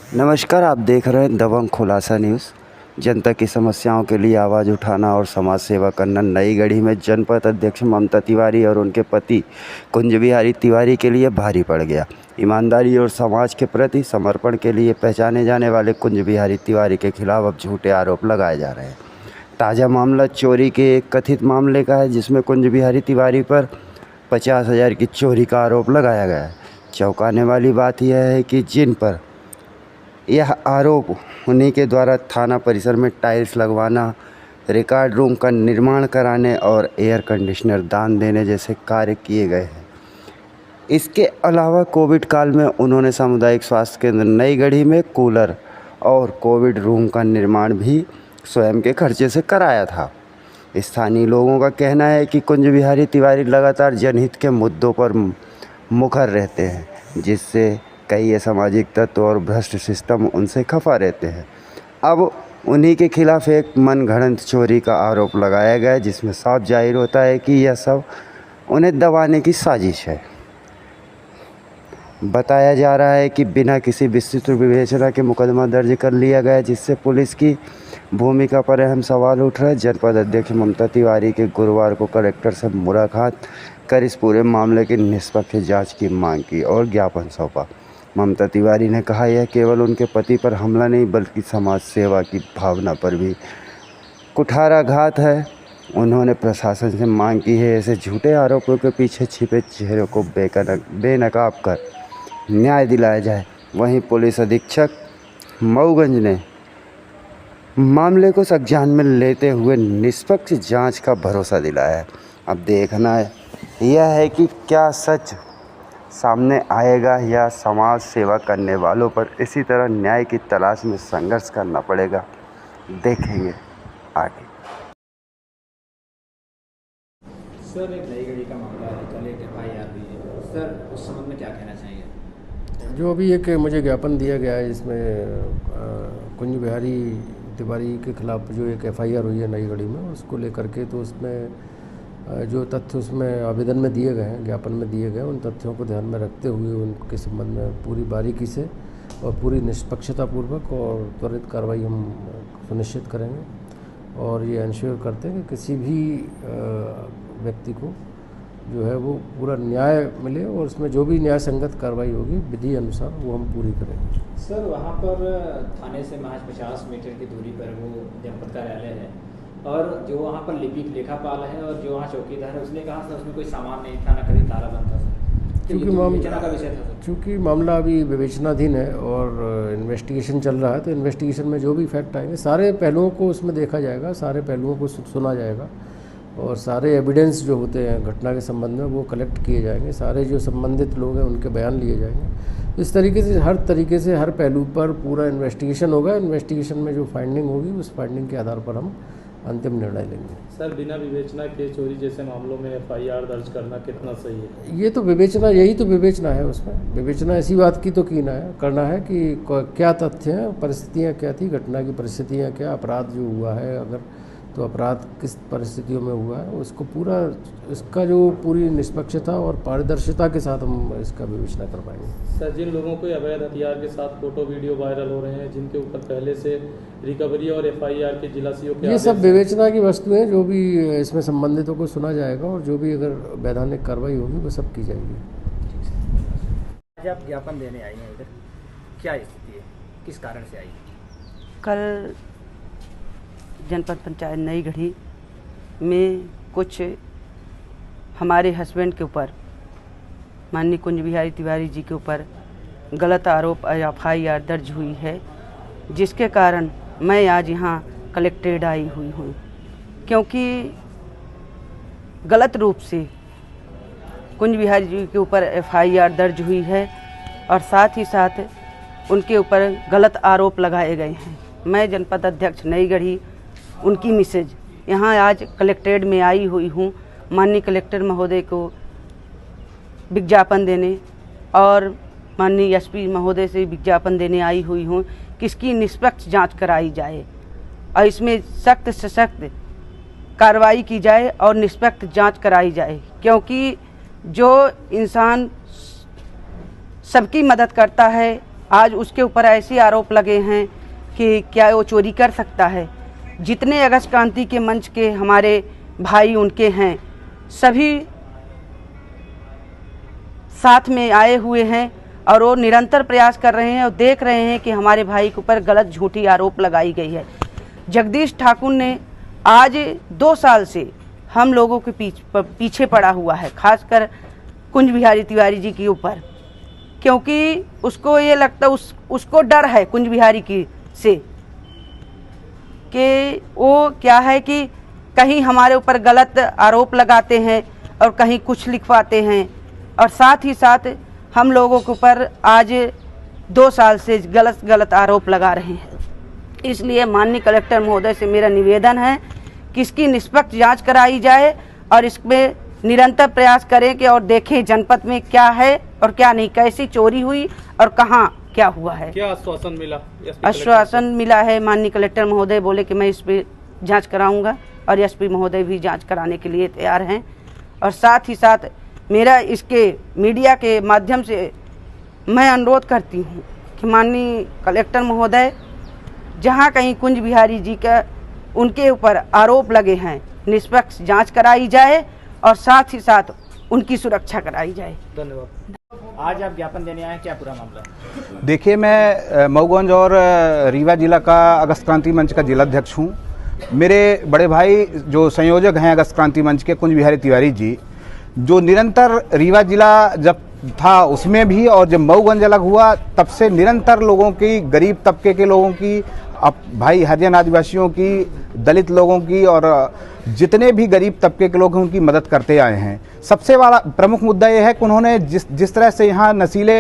नमस्कार, आप देख रहे हैं दबंग खुलासा न्यूज़। जनता की समस्याओं के लिए आवाज़ उठाना और समाज सेवा करना नई गढ़ी में जनपद अध्यक्ष ममता तिवारी और उनके पति कुंज बिहारी तिवारी के लिए भारी पड़ गया। ईमानदारी और समाज के प्रति समर्पण के लिए पहचाने जाने वाले कुंज बिहारी तिवारी के खिलाफ अब झूठे आरोप लगाए जा रहे हैं। ताज़ा मामला चोरी के एक कथित मामले का है, जिसमें कुंज बिहारी तिवारी पर 50,000 की चोरी का आरोप लगाया गया है। चौंकाने वाली बात यह है कि जिन पर यह आरोप उन्हीं के द्वारा थाना परिसर में टाइल्स लगवाना, रिकॉर्ड रूम का निर्माण कराने और एयर कंडीशनर दान देने जैसे कार्य किए गए हैं। इसके अलावा कोविड काल में उन्होंने सामुदायिक स्वास्थ्य केंद्र नई गढ़ी में कूलर और कोविड रूम का निर्माण भी स्वयं के खर्चे से कराया था। स्थानीय लोगों का कहना है कि कुंज बिहारी तिवारी लगातार जनहित के मुद्दों पर मुखर रहते हैं, जिससे कई असामाजिक तत्व और भ्रष्ट सिस्टम उनसे खफा रहते हैं। अब उन्हीं के खिलाफ एक मनगढ़ंत चोरी का आरोप लगाया गया, जिसमें साफ जाहिर होता है कि यह सब उन्हें दबाने की साजिश है। बताया जा रहा है कि बिना किसी विस्तृत विवेचना के मुकदमा दर्ज कर लिया गया, जिससे पुलिस की भूमिका पर अहम सवाल उठ रहे हैं। जनपद अध्यक्ष ममता तिवारी के गुरुवार को कलेक्टर से मुलाकात कर इस पूरे मामले की निष्पक्ष जांच की मांग की और ज्ञापन सौंपा। ममता तिवारी ने कहा, यह केवल उनके पति पर हमला नहीं बल्कि समाज सेवा की भावना पर भी कुठाराघात है। उन्होंने प्रशासन से मांग की है ऐसे झूठे आरोपों के पीछे छिपे चेहरों को बेनकाब कर न्याय दिलाया जाए। वहीं पुलिस अधीक्षक मऊगंज ने मामले को संज्ञान में लेते हुए निष्पक्ष जांच का भरोसा दिलाया है। अब देखना यह है कि क्या सच सामने आएगा या समाज सेवा करने वालों पर इसी तरह न्याय की तलाश में संघर्ष करना पड़ेगा। देखेंगे आगे। सर, एक नई गढ़ी का मामला है, कल एक FIR हुई है। सर, उस संबंध में क्या कहना चाहिए? जो अभी एक मुझे ज्ञापन दिया गया है, इसमें कुंज बिहारी तिवारी के खिलाफ जो एक FIR हुई है नई गढ़ी में, उसको लेकर के तो उसमें जो तथ्य उसमें आवेदन में दिए गए हैं, ज्ञापन में दिए गए, उन तथ्यों को ध्यान में रखते हुए उनके संबंध में पूरी बारीकी से और पूरी निष्पक्षतापूर्वक और त्वरित कार्रवाई हम सुनिश्चित करेंगे और ये इंश्योर करते हैं कि किसी भी व्यक्ति को जो है वो पूरा न्याय मिले और उसमें जो भी न्याय संगत कार्रवाई होगी विधि अनुसार वो हम पूरी करेंगे। सर, वहाँ पर थाने से महज 50 मीटर की दूरी पर वो जनपद कार्यालय है और जो वहाँ पर लिपिक लेखापाल है और जो वहाँ चौकीदार है, उसने कहा था उसमें कोई सामान नहीं था, नकली ताला बंद था। चूँकि मामला अभी विवेचनाधीन है और इन्वेस्टिगेशन चल रहा है, तो इन्वेस्टिगेशन में जो भी फैक्ट आएंगे सारे पहलुओं को उसमें देखा जाएगा, सारे पहलुओं को सुना जाएगा और सारे एविडेंस जो होते हैं घटना के संबंध में वो कलेक्ट किए जाएंगे। सारे जो संबंधित लोग हैं उनके बयान लिए जाएंगे। इस तरीके से हर पहलू पर पूरा इन्वेस्टिगेशन होगा। इन्वेस्टिगेशन में जो फाइंडिंग होगी उस फाइंडिंग के आधार पर हम अंतिम निर्णय लेंगे। सर, बिना विवेचना के चोरी जैसे मामलों में FIR दर्ज करना कितना सही है? ये तो विवेचना, यही तो विवेचना है। उसमें विवेचना इसी बात की तो करना है कि क्या तथ्य हैं, परिस्थितियाँ क्या थी, घटना की परिस्थितियाँ क्या, अपराध जो हुआ है अगर तो अपराध किस परिस्थितियों में हुआ है, उसको पूरा इसका जो पूरी निष्पक्षता और पारदर्शिता के साथ हम इसका विवेचना कर पाएंगे। सर, जिन लोगों को अवैध हथियार के साथ फोटो वीडियो वायरल हो रहे हैं, जिनके ऊपर पहले से रिकवरी और FIR के जिला CO के, ये सब विवेचना की वस्तु हैं। जो भी इसमें संबंधितों को सुना जाएगा और जो भी अगर वैधानिक कार्रवाई होगी वो सब की जाएगी। आज आप ज्ञापन देने आई हैं इधर, क्या स्थिति है, किस कारण से आई? कल जनपद पंचायत नई गढ़ी में कुछ हमारे हस्बैंड के ऊपर, माननीय कुंज बिहारी तिवारी जी के ऊपर गलत आरोप FIR दर्ज हुई है, जिसके कारण मैं आज यहाँ कलेक्ट्रेट आई हुई हूँ, क्योंकि गलत रूप से कुंज बिहारी जी के ऊपर FIR दर्ज हुई है और साथ ही साथ उनके ऊपर गलत आरोप लगाए गए हैं। मैं जनपद अध्यक्ष नई गढ़ी, उनकी मिसेज यहाँ आज कलेक्ट्रेट में आई हुई हूँ माननीय कलेक्टर महोदय को विज्ञापन देने और माननीय SP महोदय से विज्ञापन देने आई हुई हूँ कि इसकी निष्पक्ष जांच कराई जाए और इसमें सख्त से सख्त कार्रवाई की जाए और निष्पक्ष जांच कराई जाए, क्योंकि जो इंसान सबकी मदद करता है आज उसके ऊपर ऐसे आरोप लगे हैं कि क्या वो चोरी कर सकता है। जितने अगस्त क्रांति के मंच के हमारे भाई उनके हैं, सभी साथ में आए हुए हैं और वो निरंतर प्रयास कर रहे हैं और देख रहे हैं कि हमारे भाई के ऊपर गलत झूठी आरोप लगाई गई है। जगदीश ठाकुर ने आज 2 साल से हम लोगों के पीछे पड़ा हुआ है, खासकर कुंज बिहारी तिवारी जी के ऊपर, क्योंकि उसको ये लगता उसको डर है कुंज बिहारी की से कि वो क्या है कि कहीं हमारे ऊपर गलत आरोप लगाते हैं और कहीं कुछ लिखवाते हैं, और साथ ही साथ हम लोगों के ऊपर आज 2 साल से गलत आरोप लगा रहे हैं। इसलिए माननीय कलेक्टर महोदय से मेरा निवेदन है कि इसकी निष्पक्ष जांच कराई जाए और इसमें निरंतर प्रयास करें कि और देखें जनपद में क्या है और क्या नहीं, कैसी चोरी हुई और कहाँ क्या हुआ है। क्या आश्वासन मिला? आश्वासन मिला है, माननीय कलेक्टर महोदय बोले कि मैं इस पर जांच कराऊंगा और एसपी महोदय भी जांच कराने के लिए तैयार हैं। और साथ ही साथ मेरा इसके मीडिया के माध्यम से मैं अनुरोध करती हूँ कि माननीय कलेक्टर महोदय, जहाँ कहीं कुंज बिहारी जी का उनके ऊपर आरोप लगे हैं, निष्पक्ष जांच कराई जाए और साथ ही साथ उनकी सुरक्षा कराई जाए। धन्यवाद। आज आप ज्ञापन देने आए, क्या पूरा मामला है? देखिए, मैं मऊगंज और रीवा जिला का अगस्त क्रांति मंच का जिलाध्यक्ष हूँ। मेरे बड़े भाई जो संयोजक हैं अगस्त क्रांति मंच के, कुंज बिहारी तिवारी जी, जो निरंतर रीवा जिला जब था उसमें भी और जब मऊगंज अलग हुआ तब से निरंतर लोगों की, गरीब तबके के लोगों की, अब भाई हरिजन आदिवासियों की, दलित लोगों की और जितने भी गरीब तबके के लोग हैं उनकी मदद करते आए हैं। सबसे बड़ा प्रमुख मुद्दा ये है कि उन्होंने जिस तरह से यहाँ नशीले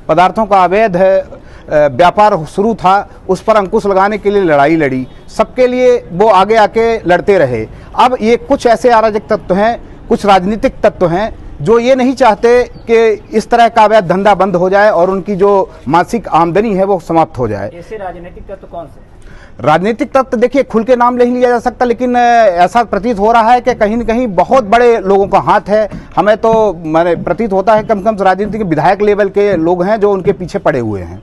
पदार्थों का अवैध व्यापार शुरू था उस पर अंकुश लगाने के लिए लड़ाई लड़ी, सबके लिए वो आगे आके लड़ते रहे। अब ये कुछ ऐसे अराजक तत्व हैं, कुछ राजनीतिक तत्व हैं जो ये नहीं चाहते कि इस तरह का अवैध धंधा बंद हो जाए और उनकी जो मासिक आमदनी है वो समाप्त हो जाए। ऐसे राजनीतिक तत्व कौन से? राजनीतिक तत्व देखिए, खुल के नाम नहीं लिया जा सकता, लेकिन ऐसा प्रतीत हो रहा है कि कहीं न कहीं बहुत बड़े लोगों का हाथ है। हमें तो मैंने प्रतीत होता है कम से कम राजनीति के विधायक लेवल के लोग हैं जो उनके पीछे पड़े हुए हैं।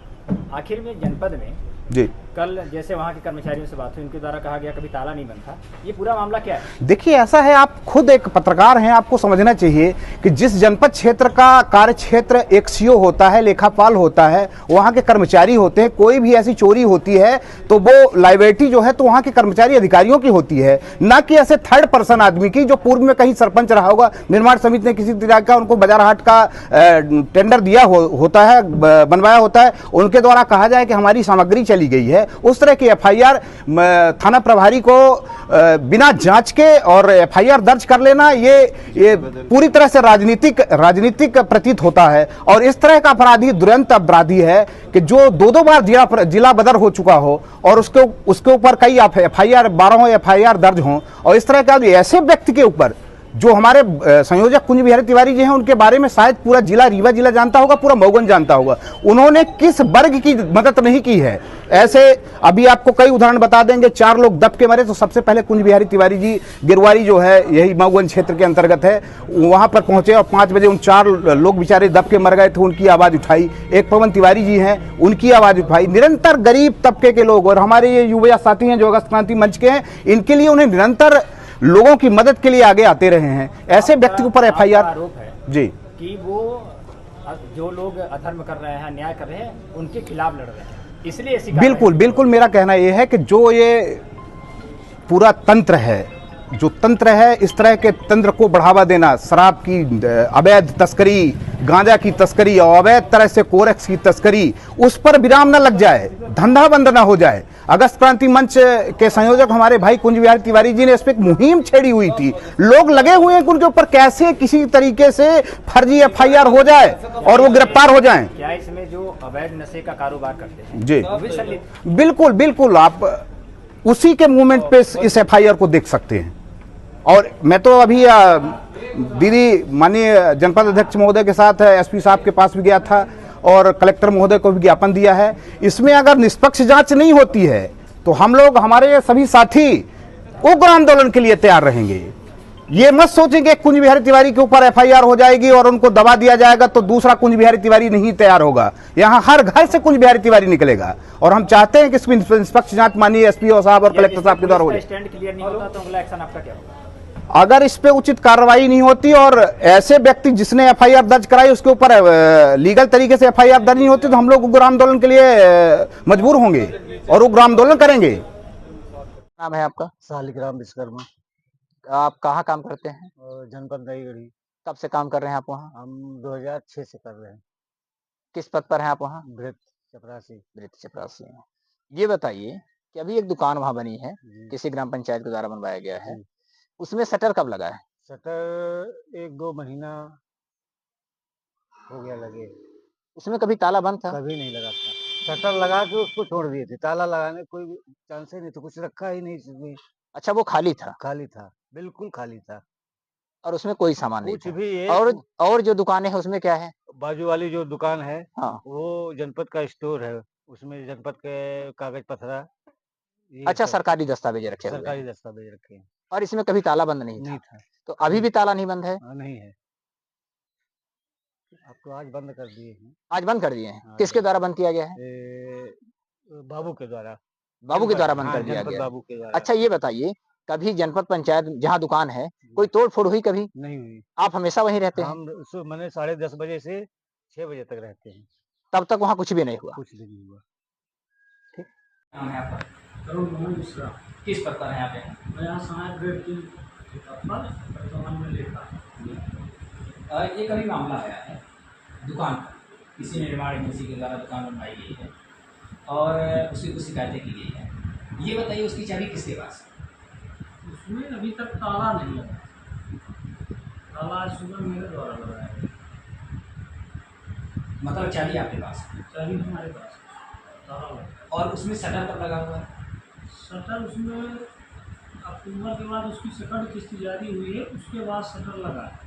आखिर में जनपद में जी, कल जैसे वहाँ के कर्मचारियों से बात हुई, उनके द्वारा कहा गया कभी ताला नहीं बंद था, ये पूरा मामला क्या है? देखिए, ऐसा है, आप खुद एक पत्रकार हैं, आपको समझना चाहिए कि जिस जनपद क्षेत्र का कार्य क्षेत्र एक सीओ होता है, लेखापाल होता है, वहाँ के कर्मचारी होते हैं, कोई भी ऐसी चोरी होती है तो वो लाइबिलिटी जो है तो वहाँ के कर्मचारी अधिकारियों की होती है, ना कि ऐसे थर्ड पर्सन आदमी की जो पूर्व में कहीं सरपंच रहा होगा, निर्माण समिति ने किसी तरह का उनको बाजार हाट का टेंडर दिया होता है, बनवाया होता है, उनके द्वारा कहा जाए कि हमारी सामग्री चली गई है। उस तरह की एफआईआर थाना प्रभारी को बिना जांच के और एफआईआर दर्ज कर लेना ये पूरी तरह से राजनीतिक प्रतीत होता है। और इस तरह का अपराधी दुरंत अपराधी है कि जो 2 बार जिला बदर हो चुका हो और उसके ऊपर कई एफआईआर 12 एफआईआर दर्ज हों, और इस तरह का ऐसे व्यक्ति के ऊपर जो हमारे संयोजक कुंज बिहारी तिवारी जी हैं उनके बारे में शायद पूरा जिला रीवा जिला जानता होगा, पूरा मऊगंज जानता होगा, उन्होंने किस वर्ग की मदद नहीं की है। ऐसे अभी आपको कई उदाहरण बता देंगे। 4 लोग दब के मरे तो सबसे पहले कुंज बिहारी तिवारी जी गिरवारी जो है यही मऊगंज क्षेत्र के अंतर्गत है, वहां पर पहुंचे और 5 बजे उन 4 लोग बेचारे दब के मर गए थे, उनकी आवाज उठाई। एक पवन तिवारी जी हैं, उनकी आवाज उठाई। निरंतर गरीब तबके के लोग और हमारे ये युवा साथी हैं जो अगस्त क्रांति मंच के हैं, इनके लिए उन्हें निरंतर लोगों की मदद के लिए आगे आते रहे हैं। ऐसे व्यक्ति के ऊपर एफआईआर आरोप है जी कि वो जो लोग अधर्म कर रहे हैं, अन्याय कर रहे हैं, उनके खिलाफ लड़ रहे हैं, इसलिए ऐसी बिल्कुल मेरा कहना यह है कि जो ये पूरा तंत्र है, जो तंत्र है, इस तरह के तंत्र को बढ़ावा देना, शराब की अवैध तस्करी, गांजा की तस्करी और अवैध तरह से कोरेक्स की तस्करी, उस पर विराम न लग जाए, धंधा बंद न हो जाए। अगस्त क्रांति मंच के संयोजक हमारे भाई कुंज बिहारी तिवारी जी ने इस पर एक मुहिम छेड़ी हुई थी। लोग लगे हुए हैं कि उनके ऊपर कैसे किसी तरीके से फर्जी एफआईआर हो जाए और वो गिरफ्तार हो जाएं। क्या इसमें जो अवैध नशे का कारोबार करते हैं जी, बिल्कुल आप उसी के मूवमेंट पे इस एफआईआर को देख सकते हैं। और मैं तो अभी दीदी माननीय जनपद अध्यक्ष महोदय के साथ एसपी साहब के पास भी गया था और कलेक्टर महोदय को भी ज्ञापन दिया है। इसमें अगर निष्पक्ष जांच नहीं होती है तो हम लोग, हमारे सभी साथी उग्र आंदोलन के लिए तैयार रहेंगे। ये मत सोचें कि कुंज बिहारी तिवारी के ऊपर एफआईआर हो जाएगी और उनको दबा दिया जाएगा तो दूसरा कुंज बिहारी तिवारी नहीं तैयार होगा। यहाँ हर घर से कुंज बिहारी तिवारी निकलेगा और हम चाहते हैं कि इसमें निष्पक्ष जांच माननीय एसपी साहब और कलेक्टर साहब के द्वारा हो जाए। स्टैंड क्लियर नहीं होता तो अगला एक्शन आपका क्या होगा? अगर इस पे उचित कार्रवाई नहीं होती और ऐसे व्यक्ति जिसने एफआईआर दर्ज कराई उसके ऊपर लीगल तरीके से एफआईआर दर्ज नहीं होती तो हम लोग उग्र आंदोलन के लिए मजबूर होंगे और उग्र आंदोलन करेंगे। नाम है आपका? शालिग्राम विश्वकर्मा, आप कहाँ काम करते हैं? जनपद नई गढ़ी। कब से काम कर रहे हैं आप वहाँ? हम 2006 से कर रहे हैं। किस पद पर हैं आप वहाँ? भृत चपरासी। वृत्ति चपरासी हैं। ये बताइए कि अभी एक दुकान वहाँ बनी है, जी। किसी ग्राम पंचायत के द्वारा बनवाया गया है, जी। उसमें शटर कब लगा है? शटर 1-2 महीना हो गया लगे। उसमें कभी ताला बंद था? कभी नहीं लगा था। शटर लगा के उसको छोड़ दिए थे, ताला लगाने कोई चांस ही नहीं था, कुछ रखा ही नहीं इसमें। अच्छा, वो खाली था? खाली था, बिल्कुल खाली था, और उसमें कोई सामान नहीं कुछ था? भी। ये और जो दुकानें हैं उसमें क्या है? बाजू वाली जो दुकान है हाँ। वो जनपद का स्टोर है, उसमें जनपद के कागज पत्रा। अच्छा, सरकारी दस्तावेज रखे हुए सरकारी हैं। दस्तावेज रखे हैं। और इसमें कभी ताला बंद नहीं था? नहीं था। तो अभी भी ताला नहीं बंद है? नहीं है, अब तो आज बंद कर दिए हैं। आज बंद कर दिए हैं? हाँ, किसके द्वारा बंद किया गया है? बाबू के द्वारा। बाबू के द्वारा बंद हाँ, कर दिया जनपद गया है। बाबू के द्वारा। अच्छा, ये बताइए, कभी जनपद पंचायत जहाँ दुकान है कोई तोड़ फोड़ हुई कभी? नहीं हुई। आप हमेशा वहीं रहते हैं? हम मैंने 10:30 बजे से 6 बजे तक रहते हैं, तब तक वहाँ कुछ भी नहीं हुआ? कुछ भी नहीं हुआ। नाम है आपका? करुण मोहन मिश्रा। किस पद पर हैं आप यहाँ? मैं यहाँ सहायक ग्रेड 3 पर वर्तमान में लेखा। एक अभी मामला आया है दुकान का, किसी निर्माण एजेंसी के द्वारा दुकान बनवाई गई है और उसकी कुछ शिकायतें की गई है। ये बताइए उसकी चाबी किसके पास है? उसमें अभी तक ताला नहीं लगा। ताला आज सुबह मेरे द्वारा लगाया है। मतलब चाबी आपके पास है चाबी हमारे पास है, ताला लगा। और उसमें शटर कब लगा हुआ है? शटर उसमें अक्टूबर के बाद उसकी सेकंड किस्त जारी हुई है, उसके बाद शटर लगा है।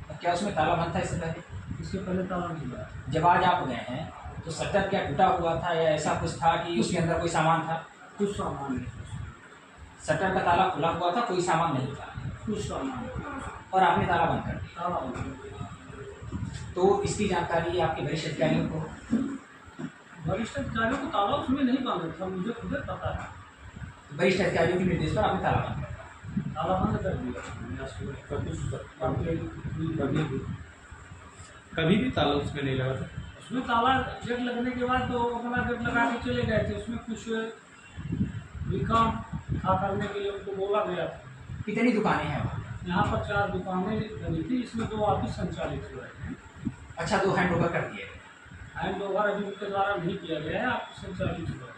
और क्या उसमें ताला बंद था इससे पहले? इसके पहले ताला नहीं लगा। जब आज आप गए हैं तो शटर क्या टूटा हुआ था या ऐसा कुछ था कि उसके अंदर कोई सामान था? कुछ सामान नहीं था, शटर का ताला खुला हुआ था, कोई सामान नहीं था कुछ सामान नहीं, और आपने ताला बंद कर दिया। ताला बंद है। तो इसकी जानकारी आपके वरिष्ठ अधिकारियों को? वरिष्ठ अधिकारियों को ताला उसमें नहीं बंद था, मुझे खुद पता है। वरिष्ठ अधिकारियों के निर्देश पर आपने ताला बंद कर दिया। ताला बंद कर दिया। कभी भी ताला उसमें नहीं लगा था? उसमें ताला गेट लगने के बाद तो अपना गेट लगा के चले गए थे। उसमें कुछ भी काम था करने के लिए उनको बोला गया था। कितनी दुकानें हैं वहाँ? यहाँ पर 4 दुकानें बनी थी, इसमें 2 ऑफिस संचालित हुए हैं। अच्छा, 2 हैंड ओवर कर दिए। हैंड ओवर अभी उनके द्वारा नहीं किया गया है, ऑफिस संचालित हुआ है।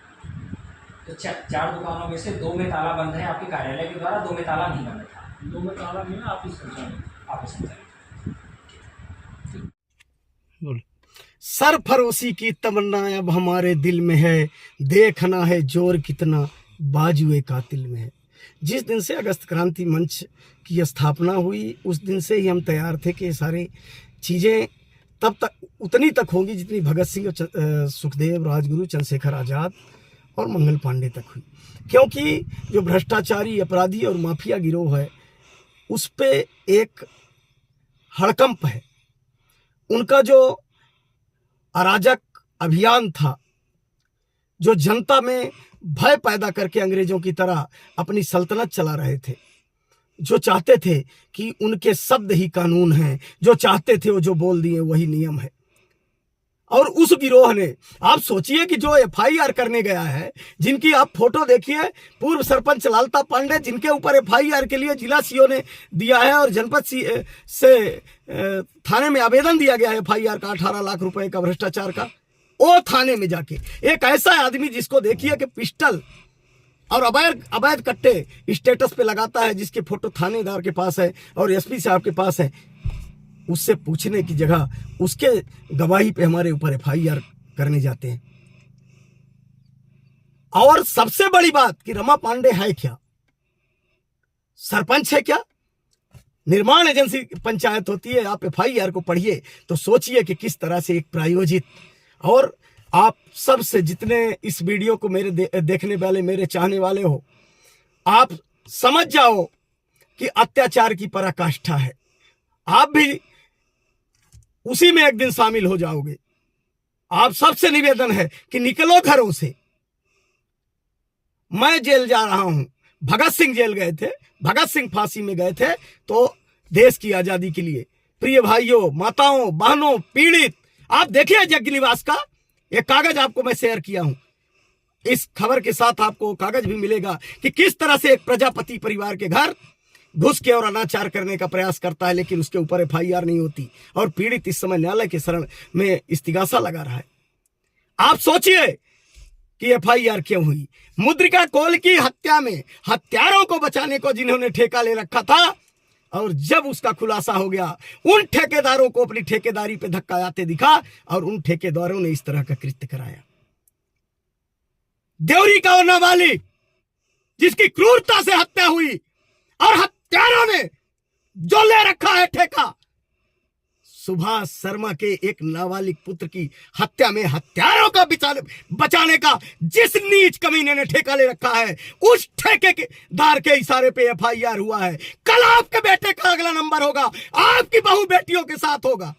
तो 4 दुकानों में से 2 में ताला बंद है आपके कार्यालय के द्वारा, 2 में ताला नहीं बंद था। 2 में ताला नहीं है, ऑफिस संचालित। ऑफिस संचालित। सरफरोशी की तमन्ना अब हमारे दिल में है, देखना है जोर कितना बाजुए कातिल में है। जिस दिन से अगस्त क्रांति मंच की स्थापना हुई उस दिन से ही हम तैयार थे कि सारी चीज़ें तब तक उतनी तक होंगी जितनी भगत सिंह, सुखदेव, राजगुरु, चंद्रशेखर आज़ाद और मंगल पांडे तक हुई। क्योंकि जो भ्रष्टाचारी, अपराधी और माफिया गिरोह है उस पे एक हड़कंप है। उनका जो अराजक अभियान था, जो जनता में भय पैदा करके अंग्रेजों की तरह अपनी सल्तनत चला रहे थे, जो चाहते थे कि उनके शब्द ही कानून हैं, जो चाहते थे वो जो बोल दिए वही नियम है। और उस गिरोह ने, आप सोचिए कि जो एफआईआर करने गया है, जिनकी आप फोटो देखिए, पूर्व सरपंच लालता पांडे, जिनके ऊपर एफआईआर के लिए जिला सीओ ने दिया है और जनपद से थाने में आवेदन दिया गया है एफआईआर का 18 लाख रुपए का भ्रष्टाचार का। वो थाने में जाके एक ऐसा आदमी जिसको देखिए कि पिस्टल और अवैध कट्टे स्टेटस पे लगाता है, जिसके फोटो थानेदार के पास है और एसपी साहब के पास है, उससे पूछने की जगह उसके गवाही पे हमारे ऊपर एफआईआर करने जाते हैं। और सबसे बड़ी बात कि रमा पांडे है क्या, सरपंच है क्या, निर्माण एजेंसी पंचायत होती है। आप एफआईआर को पढ़िए तो सोचिए कि किस तरह से एक प्रायोजित, और आप सबसे जितने इस वीडियो को मेरे देखने वाले, मेरे चाहने वाले हो, आप समझ जाओ कि अत्याचार की पराकाष्ठा है। आप भी उसी में एक दिन शामिल हो जाओगे। आप सबसे निवेदन है कि निकलो घरों से। मैं जेल जा रहा हूं, भगत सिंह जेल गए थे, भगत सिंह फांसी में गए थे तो देश की आजादी के लिए। प्रिय भाइयों, माताओं, बहनों, पीड़ित, आप देखिए यज्ञ निवास का एक कागज आपको मैं शेयर किया हूं। इस खबर के साथ आपको कागज भी मिलेगा कि किस तरह से एक प्रजापति परिवार के घर घुस के और अनाचार करने का प्रयास करता है, लेकिन उसके ऊपर FIR नहीं होती और पीड़ित इस समय न्यायालय के शरण में इस्तिगासा लगा रहा है। आप सोचिए कि FIR क्यों हुई। मुद्रिका कोल की हत्या में हत्यारों को बचाने को जिन्होंने ठेका ले रखा था, और जब उसका खुलासा हो गया, उन ठेकेदारों को अपनी ठेकेदारी पे धक्का आते दिखा और उन ठेकेदारों ने इस तरह का कृत्य कराया। देवरी का वो नाबालिग जिसकी क्रूरता से हत्या हुई और हत्यारों ने जो ले रखा है ठेका, सुभाष शर्मा के एक नाबालिग पुत्र की हत्या में हत्यारों का बचाने का जिस नीच कमीने ने ठेका ले रखा है, उस ठेकेदार के इशारे पे FIR हुआ है। कल आपके बेटे का अगला नंबर होगा, आपकी बहू बेटियों के साथ होगा।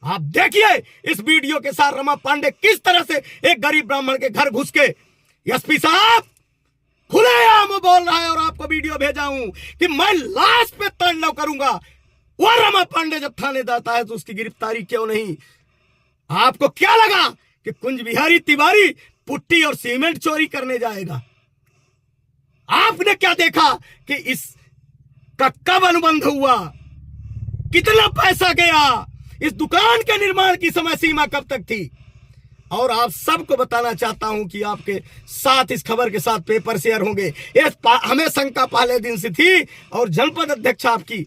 आप देखिए इस वीडियो के साथ रमा पांडे किस तरह से एक गरीब ब्राह्मण के घर घुस के SP साहब खुलेआम बोल रहा है, और आपको वीडियो भेजा हूं कि मैं लाश पे तांडव करूंगा। वो रमा पांडे जब थाने जाता है तो उसकी गिरफ्तारी क्यों नहीं? आपको क्या लगा कि कुंज बिहारी तिवारी पुट्टी और सीमेंट चोरी करने जाएगा? आपने क्या देखा कि इसका कब अनुबंध हुआ, कितना पैसा गया, इस दुकान के निर्माण की समय सीमा कब तक थी? और आप सबको बताना चाहता हूं कि आपके साथ इस खबर के साथ पेपर शेयर होंगे। हमें शंका पहले दिन से थी, और जनपद अध्यक्ष आपकी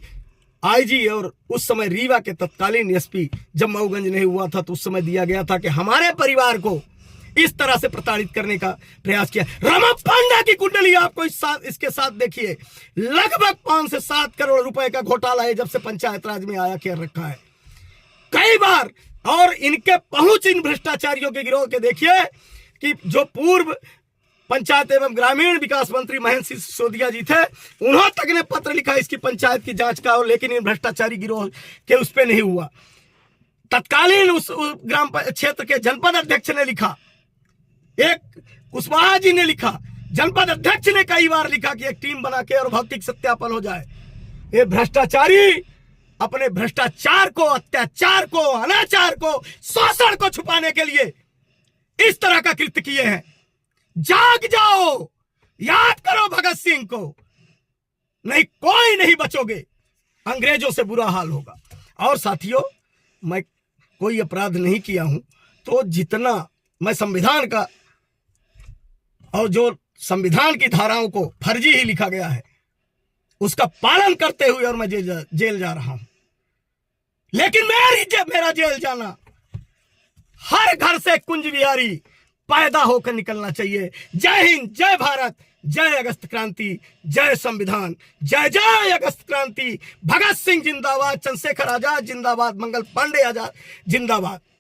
IG और उस समय रीवा के तत्कालीन SP जब मऊगंज नहीं हुआ था तो उस समय दिया गया था कि हमारे परिवार को इस तरह से प्रताड़ित करने का प्रयास किया। रमा पांडा की कुंडली आपको इसके साथ देखिए, लगभग 5 से 7 करोड़ रुपए का घोटाला है जब से पंचायत राज में आया कर रखा है कई बार। और इनके पहुंच इन भ्रष्टाचारियों के गिरोह के देखिए कि जो पूर्व पंचायत एवं ग्रामीण विकास मंत्री महेंद्र सिंह सिसोदिया जी थे, उन्होंने तक ने पत्र लिखा इसकी पंचायत की जांच का, और लेकिन इन भ्रष्टाचारी गिरोह के उस पे नहीं हुआ। तत्कालीन उस ग्राम क्षेत्र के जनपद अध्यक्ष ने लिखा, एक कुशवाहा जी ने लिखा, जनपद अध्यक्ष ने कई बार लिखा कि एक टीम बना के और भौतिक सत्यापन हो जाए। ये भ्रष्टाचारी अपने भ्रष्टाचार को, अत्याचार को, अनाचार को, शोषण को छुपाने के लिए इस तरह का कृत्य किए हैं। जाग जाओ, याद करो भगत सिंह को, नहीं कोई नहीं बचोगे, अंग्रेजों से बुरा हाल होगा। और साथियों, मैं कोई अपराध नहीं किया हूं, तो जितना मैं संविधान का और जो संविधान की धाराओं को फर्जी ही लिखा गया है उसका पालन करते हुए और मैं जेल जा रहा हूं। लेकिन मेरा जेल जाना, हर घर से कुंज बिहारी पैदा होकर निकलना चाहिए। जय हिंद, जय भारत, जय अगस्त क्रांति, जय संविधान, जय जय अगस्त क्रांति। भगत सिंह जिंदाबाद, चंद्रशेखर आजाद जिंदाबाद, मंगल पांडे आजाद जिंदाबाद।